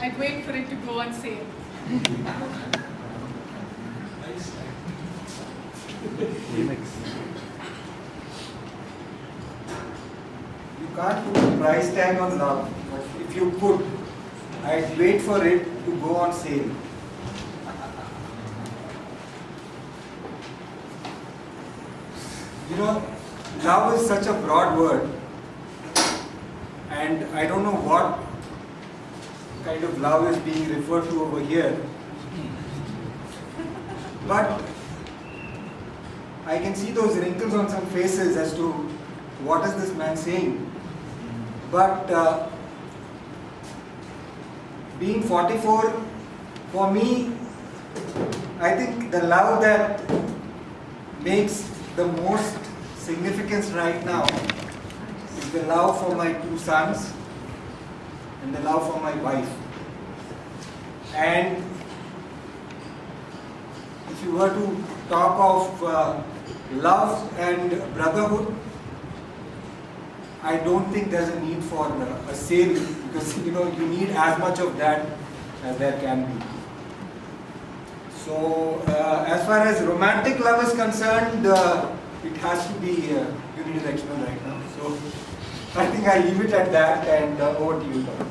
I'd wait for it to go on sale. You can't put a price tag on love, but if you could, I'd wait for it to go on sale. You know, love is such a broad word, and I don't know what kind of love is being referred to over here, but I can see those wrinkles on some faces as to what is this man saying. But being 44, for me, I think the love that makes the most significance right now is the love for my 2 sons and the love for my wife. And if you were to talk of love and brotherhood, I don't think there's a need for a sale, because you need as much of that as there can be. So as far as romantic love is concerned, it has to be unidirectional right now. So I think I'll leave it at that, and over to you, Dr.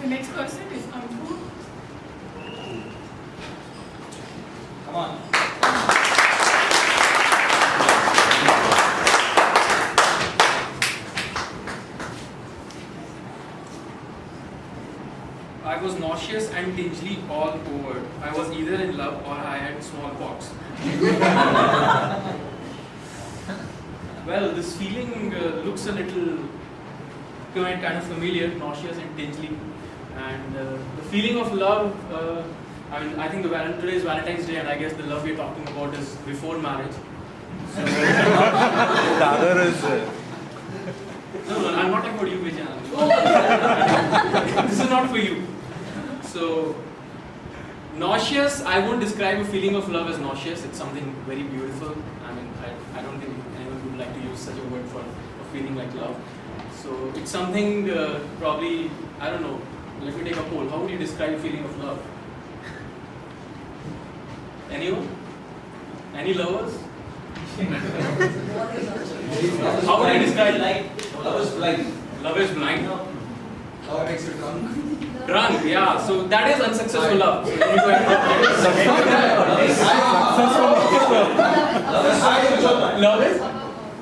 The next person is Ankur. Come on. I was nauseous and tingly all over. I was either in love or I had smallpox. Well, this feeling looks a little kind of familiar, nauseous and tingly. And the feeling of love, I think today is Valentine's Day, and I guess the love we're talking about is before marriage. So, The other is. no, I'm not talking about you, Vijay. This is not for you. So, nauseous, I won't describe a feeling of love as nauseous. It's something very beautiful. I mean, I don't think anyone would like to use such a word for a feeling like love. So, it's something probably, I don't know, let me take a poll. How would you describe a feeling of love? Anyone? Any lovers? How would you describe Love is blind. love is blind? Love makes you drunk. Drunk, yeah. So that is unsuccessful love. So you need to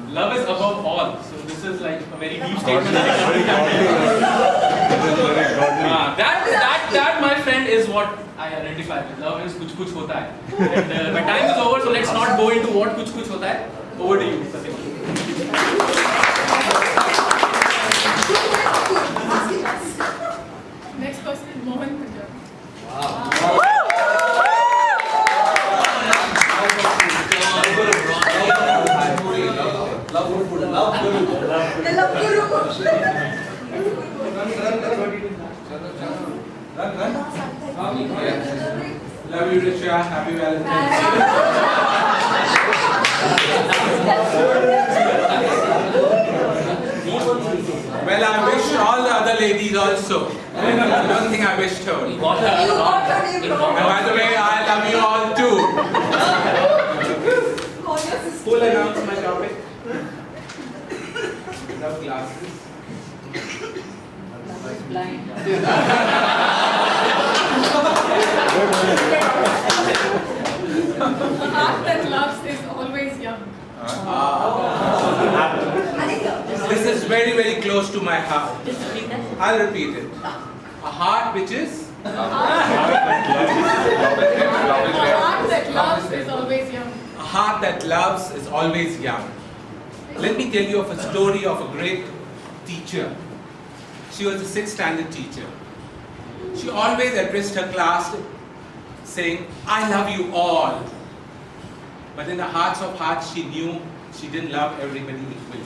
love is above all. So this is like a very deep statement. That my friend is what I identify with. Love is kuch kuch hota hai. And my time is over, so let's not go into what kuch kuch hota hai. Over to you, Satyam. Next person is Mohan Punjab. Love you, Richa. Happy Valentine's Well, I wish all the other ladies also. I don't think I wished her. And by the way, I love you all too. Who will announce my topic? Without glasses. A heart that loves is always young. This is very, very close to my heart. I'll repeat it. A heart which is? A heart that loves is always young. A heart that loves is always young. Let me tell you of a story of a great teacher. She was a 6th standard teacher. She always addressed her class saying, I love you all. But in the hearts of hearts, she knew she didn't love everybody equally.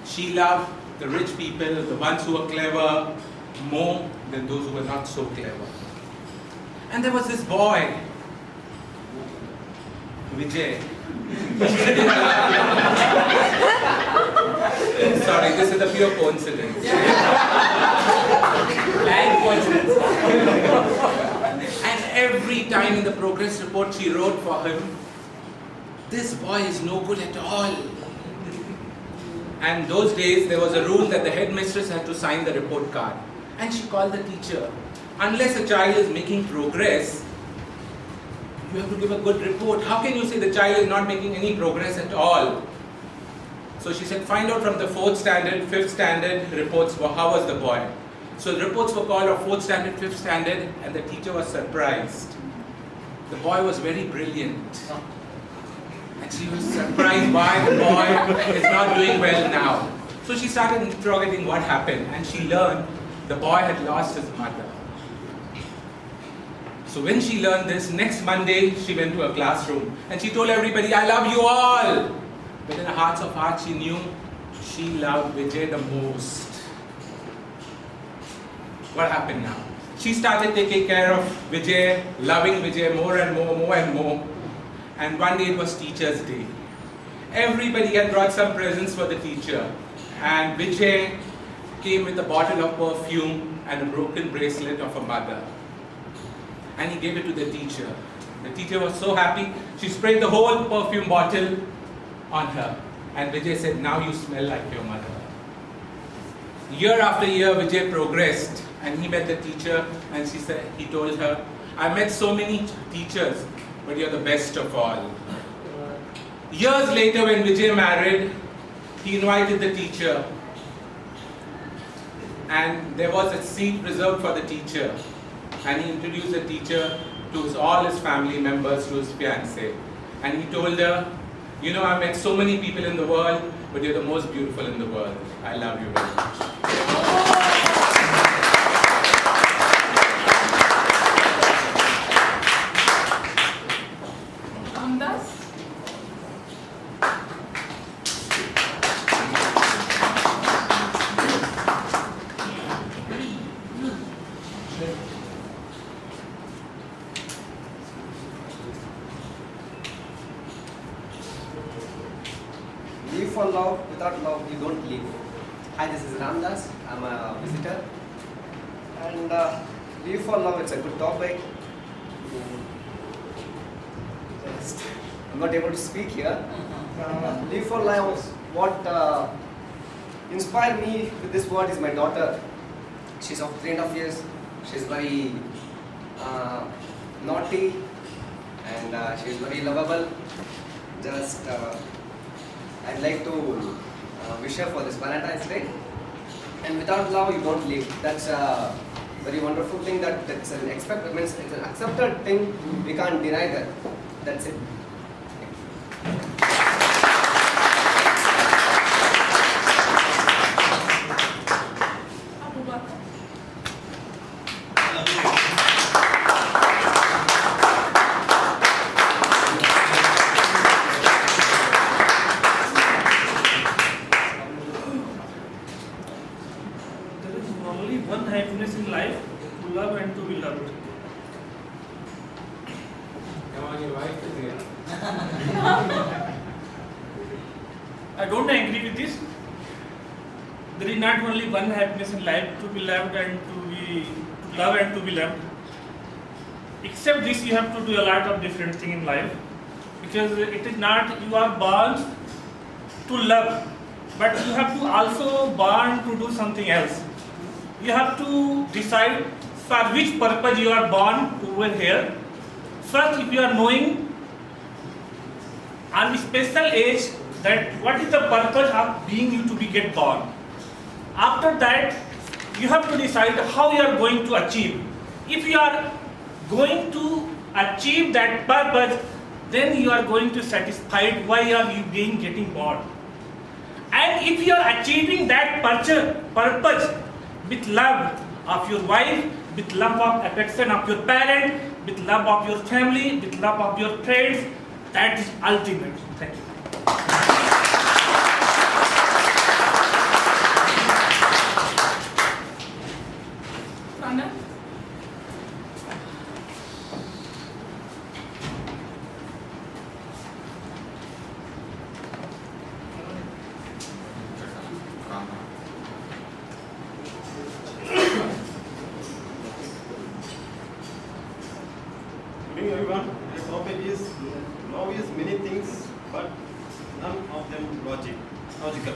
She loved the rich people, the ones who were clever, more than those who were not so clever. And there was this boy, Vijay. Sorry. this is a pure coincidence. Blind coincidence. And every time in the progress report she wrote for him, this boy is no good at all. And those days there was a rule that the headmistress had to sign the report card. And she called the teacher. Unless a child is making progress, you have to give a good report. How can you say the child is not making any progress at all? So she said, find out from the 4th standard, 5th standard reports for how was the boy. So the reports were called of 4th standard, 5th standard, and the teacher was surprised. The boy was very brilliant. And she was surprised why the boy is not doing well now. So she started interrogating what happened, and she learned the boy had lost his mother. So when she learned this, next Monday she went to her classroom and she told everybody, I love you all. But in her heart of hearts she knew she loved Vijay the most. What happened now? She started taking care of Vijay, loving Vijay more and more. And one day it was Teacher's Day. Everybody had brought some presents for the teacher. And Vijay came with a bottle of perfume and a broken bracelet of a mother. And he gave it to the teacher. The teacher was so happy, she sprayed the whole perfume bottle on her. And Vijay said, now you smell like your mother. Year after year, Vijay progressed and he met the teacher and he told her, I met so many teachers, but you're the best of all. Years later, when Vijay married, he invited the teacher. And there was a seat reserved for the teacher. And he introduced the teacher to all his family members, to his fiancée. And he told her, you know, I met so many people in the world, but you're the most beautiful in the world. I love you very much. Ramdas? Live for love, without love you don't live. Hi, this is Ramdas, I'm a visitor. And live for love, it's a good topic. I'm not able to speak here. Live for love, what inspired me with this word is my daughter. She's of 3.5 years. She's very naughty and she's very lovable. Just I'd like to wish her for this Valentine's Day. And without love, you don't live. That's a very wonderful thing. It's an accepted thing. We can't deny that. That's it. Abu Bakr? There is only one happiness in life, to love and to be loved. Come on, your wife is here. I don't agree with this. There is not only one happiness in life, to be loved and to love and to be loved. Except this, you have to do a lot of different things in life, because it is not you are born to love, but you have to also born to do something else. You have to decide for which purpose you are born over here. First, if you are knowing on special age that what is the purpose of being you to be get born. After that, you have to decide how you are going to achieve. If you are going to achieve that purpose, then you are going to satisfied why are you being getting born. And if you are achieving that purpose with love of your wife, with love of affection of your parent, with love of your family, with love of your friends, that is ultimate. Thank you. Pranav? Good evening, everyone. The topic is love is many things, but none of them logical.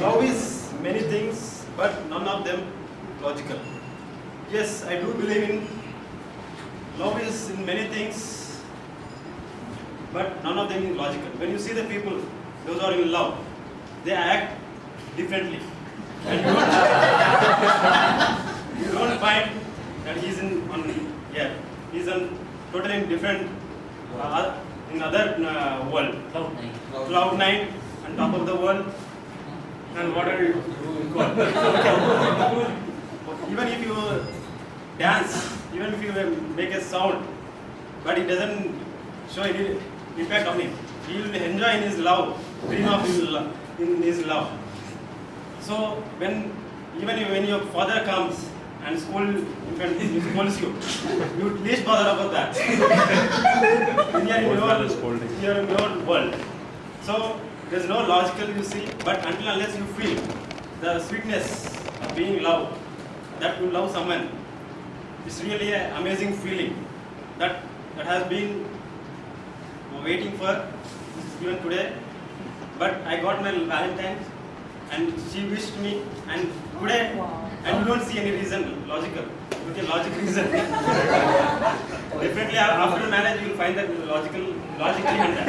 Love is many things, but none of them logical. Yes, I do believe in love is in many things, but none of them is logical. When you see the people, those who are in love, they act differently. And you don't find that he's he's in totally different in other world. Cloud nine on top of the world. And what are you called? Even if you dance, even if you make a sound, but it doesn't show any impact on him. He will enjoy in his love, dream of in his love. So when your father comes and scolds you, you least bother about that. When you are in your world. So there's no logical you see, but until unless you feel the sweetness of being loved, that you love someone, it's really an amazing feeling that has been waiting for even today. But I got my Valentine and she wished me, and today, and you don't see any reason, logical reason. Definitely after marriage you will find that logically and that.